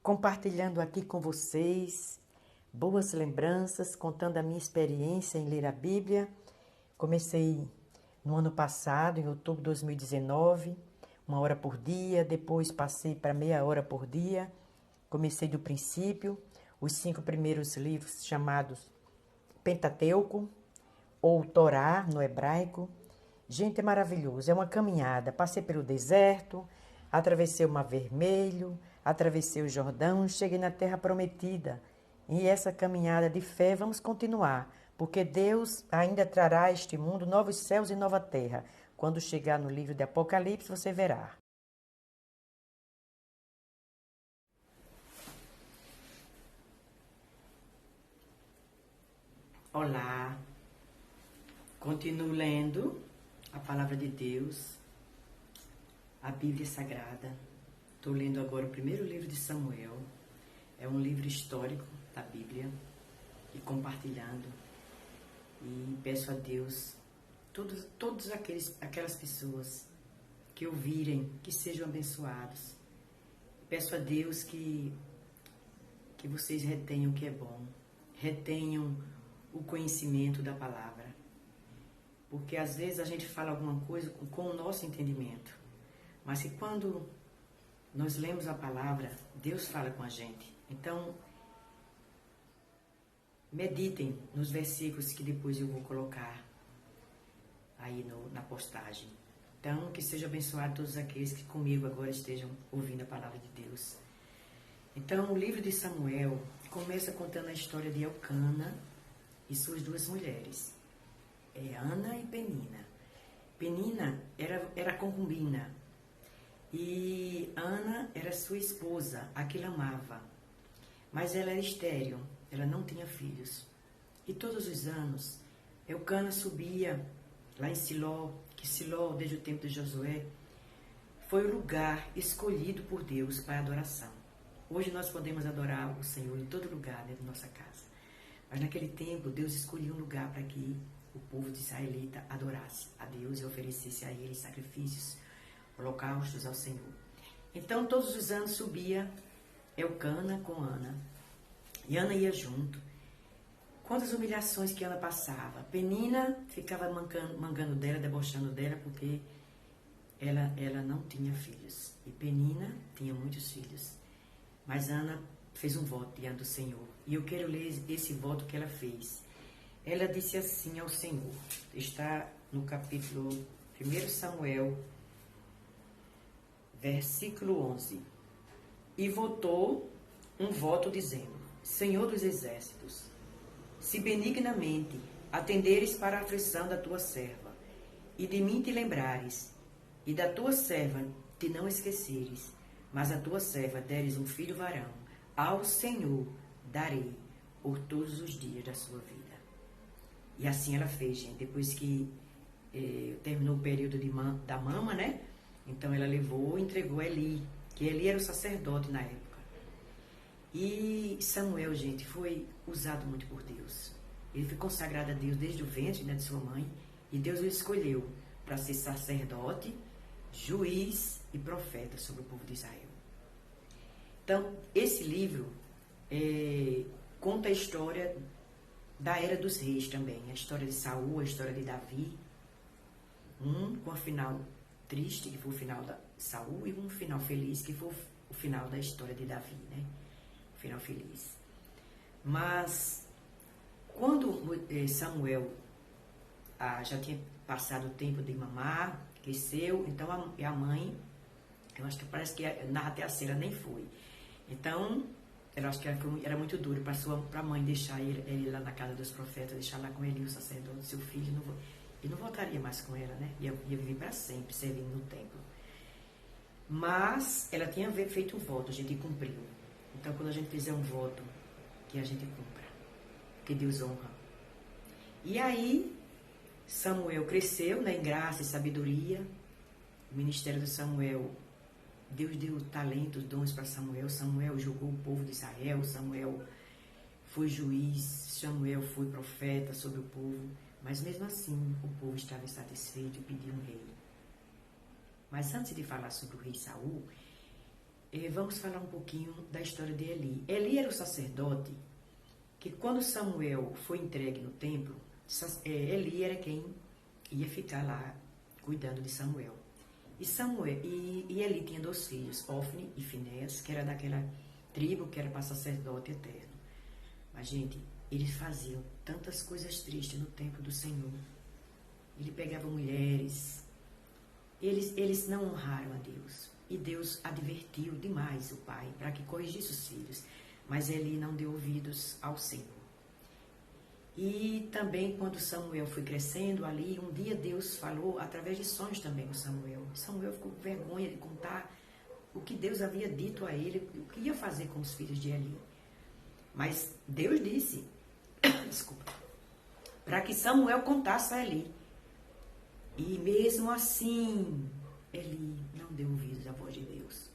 compartilhando aqui com vocês boas lembranças, contando a minha experiência em ler a Bíblia. Comecei no ano passado, em outubro de 2019, 1 hora por dia, depois passei para meia hora por dia. Comecei do princípio, os 5 primeiros livros chamados Pentateuco, ou Torá no hebraico. Gente, é maravilhoso, é uma caminhada. Passei pelo deserto, atravessei o Mar Vermelho, atravessei o Jordão, cheguei na Terra Prometida. E essa caminhada de fé vamos continuar, porque Deus ainda trará a este mundo novos céus e nova terra. Quando chegar no livro de Apocalipse, você verá. Olá, continuo lendo a Palavra de Deus, a Bíblia Sagrada. Estou lendo agora o primeiro livro de Samuel. É um livro histórico da Bíblia e compartilhando. E peço a Deus, todos aquelas pessoas que ouvirem, que sejam abençoados. Peço a Deus que vocês retenham o que é bom, retenham o conhecimento da palavra. Porque às vezes a gente fala alguma coisa com o nosso entendimento. Mas que quando nós lemos a palavra, Deus fala com a gente. Então, meditem nos versículos que depois eu vou colocar aí na postagem. Então, que seja abençoado todos aqueles que comigo agora estejam ouvindo a palavra de Deus. Então, o livro de Samuel começa contando a história de Elcana e suas 2 mulheres, Ana e Penina. Penina era concubina e Ana era sua esposa, a que ele amava. Mas ela era estéril, ela não tinha filhos. E todos os anos, Elcana subia lá em Siló, que Siló, desde o tempo de Josué, foi o lugar escolhido por Deus para adoração. Hoje nós podemos adorar o Senhor em todo lugar, dentro da nossa casa. Mas naquele tempo, Deus escolheu um lugar para que o povo de israelita adorasse a Deus e oferecesse a Ele sacrifícios, holocaustos ao Senhor. Então, todos os anos subia Elcana com Ana. E Ana ia junto. Quantas humilhações que Ana passava. Penina ficava mangando dela, debochando dela, porque ela não tinha filhos. E Penina tinha muitos filhos. Mas Ana fez um voto diante do Senhor. E eu quero ler esse voto que ela fez. Ela disse assim ao Senhor. Está no capítulo 1 Samuel, versículo 11. E votou um voto dizendo: Senhor dos exércitos, se benignamente atenderes para a aflição da tua serva, e de mim te lembrares, e da tua serva te não esqueceres, mas a tua serva deres um filho varão, ao Senhor darei por todos os dias da sua vida. E assim ela fez, gente. Depois que terminou o período da mama, né? Então ela levou e entregou Eli, que Eli era o sacerdote na época. E Samuel, gente, foi usado muito por Deus. Ele foi consagrado a Deus desde o ventre, né, de sua mãe, e Deus o escolheu para ser sacerdote, juiz e profeta sobre o povo de Israel. Então, esse livro conta a história da Era dos Reis também, a história de Saul, a história de Davi, com a final triste, que foi o final da Saul, e um final feliz, que foi o final da história de Davi, né? O final feliz. Mas, quando Samuel já tinha passado o tempo de mamar, cresceu, então a mãe, eu acho que parece que na rateaceira nem foi. Então, eu acho que era muito duro para a mãe deixar ele lá na casa dos profetas, deixar lá com ele o sacerdote, seu filho, e não voltaria mais com ela, né? Ia viver para sempre, servindo no templo. Mas ela tinha feito um voto, a gente cumpriu. Então, quando a gente fizer um voto, que a gente cumpra, que Deus honra. E aí, Samuel cresceu, né, em graça e sabedoria. O ministério de Samuel, Deus deu talentos, dons para Samuel. Samuel julgou o povo de Israel. Samuel foi juiz. Samuel foi profeta sobre o povo. Mas mesmo assim, o povo estava insatisfeito e pediu um rei. Mas antes de falar sobre o rei Saul, vamos falar um pouquinho da história de Eli. Eli era o sacerdote que quando Samuel foi entregue no templo, Eli era quem ia ficar lá cuidando de Samuel. E Eli tinha 2 filhos, Ofni e Finéias, que era daquela tribo que era para sacerdote eterno. Mas, gente, eles faziam tantas coisas tristes no templo do Senhor. Ele pegava mulheres. Eles não honraram a Deus. E Deus advertiu demais o pai para que corrigisse os filhos. Mas Eli não deu ouvidos ao Senhor. E também quando Samuel foi crescendo ali, um dia Deus falou através de sonhos também com Samuel. Samuel ficou com vergonha de contar o que Deus havia dito a ele, o que ia fazer com os filhos de Eli. Mas Deus disse, desculpa, para que Samuel contasse a Eli. E mesmo assim, Eli não deu ouvidos à voz de Deus.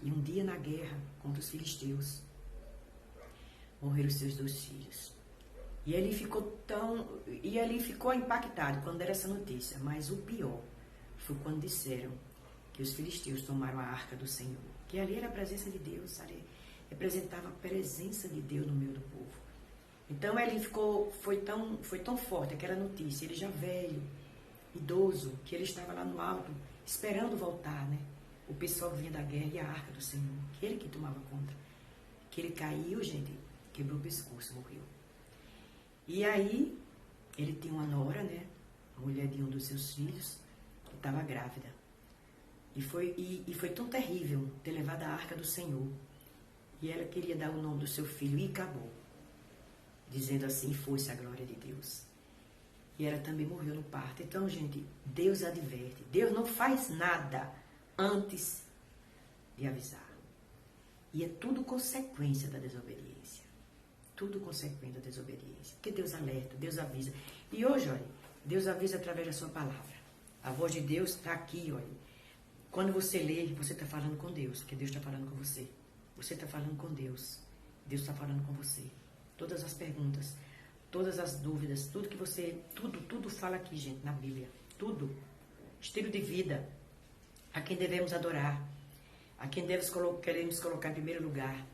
E um dia na guerra contra os filisteus, morreram seus 2 filhos. E ele ficou impactado quando deram essa notícia. Mas o pior foi quando disseram que os filisteus tomaram a arca do Senhor. Que ali era a presença de Deus, ali representava a presença de Deus no meio do povo. Então ele foi tão forte aquela notícia, ele já velho, idoso, que ele estava lá no alto, esperando voltar, né? O pessoal vinha da guerra e a arca do Senhor, que ele que tomava conta. Que ele caiu, gente, quebrou o pescoço, morreu. E aí, ele tinha uma nora, né? Mulher de um dos seus filhos, que estava grávida. E foi tão terrível ter levado a arca do Senhor. E ela queria dar o nome do seu filho e acabou. Dizendo assim, foi-se a glória de Deus. E ela também morreu no parto. Então, gente, Deus adverte. Deus não faz nada antes de avisar. E é tudo consequência da desobediência. Tudo consequência da desobediência. Porque Deus alerta, Deus avisa. E hoje, olha, Deus avisa através da sua palavra. A voz de Deus está aqui, olha. Quando você lê, você está falando com Deus, porque Deus está falando com você. Você está falando com Deus. Deus está falando com você. Todas as perguntas, todas as dúvidas, tudo que você... Tudo fala aqui, gente, na Bíblia. Tudo. Estilo de vida. A quem devemos adorar. A quem queremos colocar em primeiro lugar.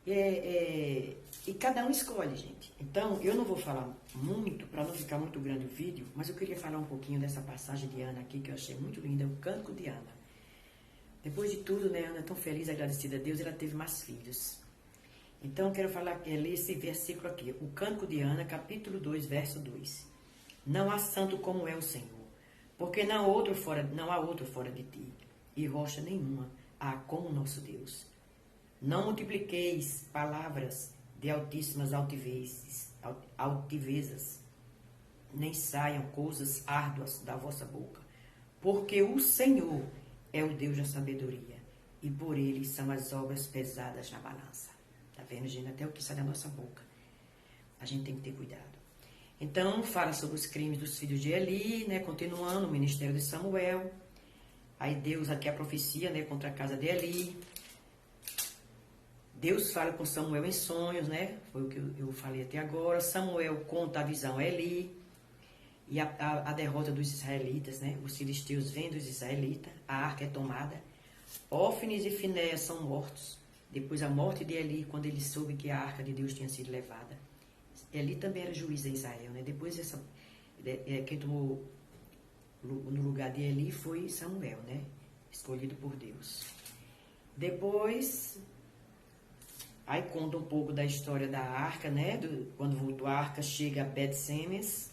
E cada um escolhe, gente. Então, eu não vou falar muito, para não ficar muito grande o vídeo, mas eu queria falar um pouquinho dessa passagem de Ana aqui, que eu achei muito linda, o Cântico de Ana. Depois de tudo, né, Ana, tão feliz e agradecida a Deus, ela teve mais filhos. Então, eu quero ler esse versículo aqui, o Cântico de Ana, capítulo 2, verso 2. Não há santo como é o Senhor, porque não há outro fora de ti, e rocha nenhuma há como nosso Deus. Não multipliqueis palavras de altíssimas altivezas, nem saiam coisas árduas da vossa boca, porque o Senhor é o Deus da sabedoria, e por ele são as obras pesadas na balança. Tá vendo, gente? Até o que sai da nossa boca. A gente tem que ter cuidado. Então, fala sobre os crimes dos filhos de Eli, né? Continuando o ministério de Samuel. Aí Deus, aqui a profecia, né? Contra a casa de Eli. Deus fala com Samuel em sonhos, né? Foi o que eu falei até agora. Samuel conta a visão a Eli. E a derrota dos israelitas, né? Os filisteus vêm dos israelitas. A arca é tomada. Ófines e Finéias são mortos. Depois a morte de Eli, quando ele soube que a arca de Deus tinha sido levada. Eli também era juiz em Israel, né? Depois quem tomou no lugar de Eli foi Samuel, né? Escolhido por Deus. Depois... Aí conta um pouco da história da arca, né? Quando voltou a arca, chega a Bet-Semes.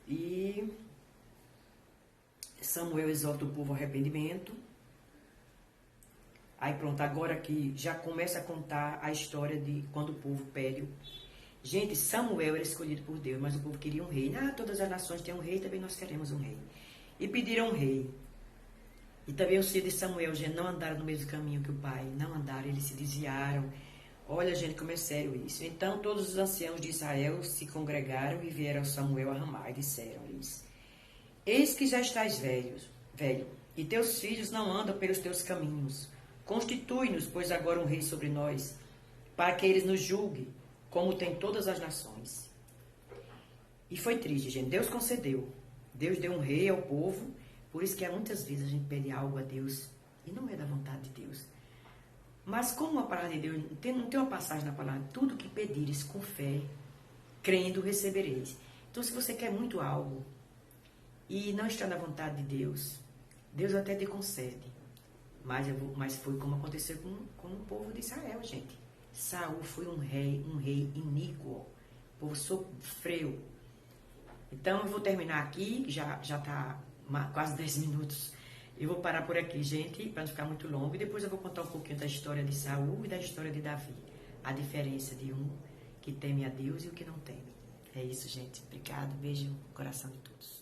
E Samuel exorta o povo ao arrependimento. Aí pronto, agora que já começa a contar a história de quando o povo pede. Gente, Samuel era escolhido por Deus, mas o povo queria um rei. Todas as nações têm um rei, também nós queremos um rei. E pediram um rei. E também os filhos de Samuel, gente, não andaram no mesmo caminho que o pai. Não andaram, eles se desviaram. Olha, gente, como é sério isso. Então, todos os anciãos de Israel se congregaram e vieram a Samuel a Ramá e disseram-lhes: Eis que já estás velho, e teus filhos não andam pelos teus caminhos. Constitui-nos, pois, agora um rei sobre nós, para que eles nos julguem, como tem todas as nações. E foi triste, gente. Deus concedeu. Deus deu um rei ao povo, Por isso que muitas vezes a gente pede algo a Deus e não é da vontade de Deus. Mas como a palavra de Deus, não tem uma passagem na palavra, tudo que pedires com fé, crendo, recebereis. Então, se você quer muito algo e não está na vontade de Deus, Deus até te concede. Mas foi como aconteceu com o povo de Israel, gente. Saul foi um rei iníquo. O povo sofreu. Então, eu vou terminar aqui, já está quase 10 minutos. Eu vou parar por aqui, gente, para não ficar muito longo. E depois eu vou contar um pouquinho da história de Saul e da história de Davi. A diferença de um que teme a Deus e o que não teme. É isso, gente. Obrigado. Beijo no coração de todos.